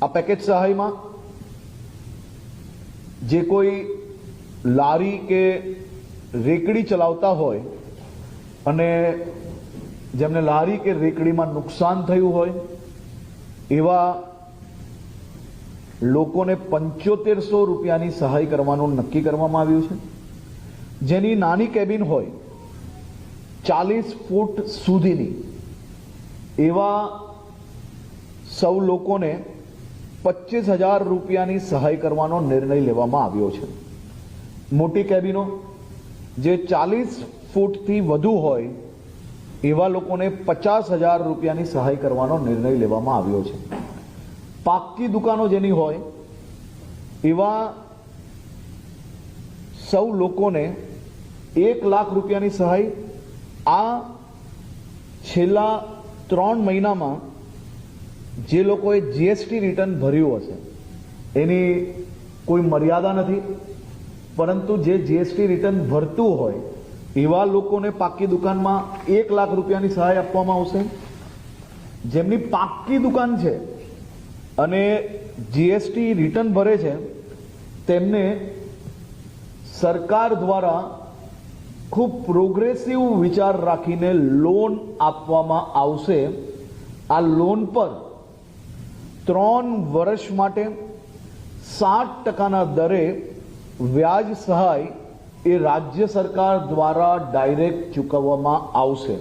આ પેકેજ સહાયમાં જે કોઈ લારી કે રેકડી ચલાવતા હોય અને જેમને લારી કે રેકડીમાં નુકસાન થયું હોય એવા લોકોને 7500 રૂપિયાની સહાય કરવાનું નક્કી કરવામાં આવ્યું છે. જેની નાની કેબિન હોય 40 ફૂટ સુધીની એવા સૌ લોકોને 25,000 રૂપિયાની સહાય કરવાનો નિર્ણય લેવામાં આવ્યો છે. મોટી કેબિનો જે 40 ફૂટથી વધુ હોય એવા લોકોને 50,000 રૂપિયાની સહાય કરવાનો નિર્ણય લેવામાં આવ્યો છે. પાક્કી દુકાનો જેની હોય એવા સૌ લોકોને 1 લાખ રૂપિયાની સહાય આ છેલ્લા 3 મહિનામાં જે લોકોએ જીએસટી રિટર્ન ભર્યું હશે એની કોઈ મર્યાદા નથી, પરંતુ જે જીએસટી રિટર્ન ભરતું હોય એવા લોકોને પાક્કી દુકાનમાં 1 લાખ રૂપિયાની સહાય આપવામાં આવશે. જેમની પાક્કી દુકાન છે અને જીએસટી રિટર્ન ભરે છે તેમને સરકાર દ્વારા ખૂબ પ્રોગ્રેસિવ વિચાર રાખીને લોન આપવામાં આવશે. આ લોન પર 3 વર્ષ માટે 7% દરે વ્યાજ સહાય એ રાજ્ય સરકાર દ્વારા ડાયરેક્ટ ચૂકવવામાં આવશે.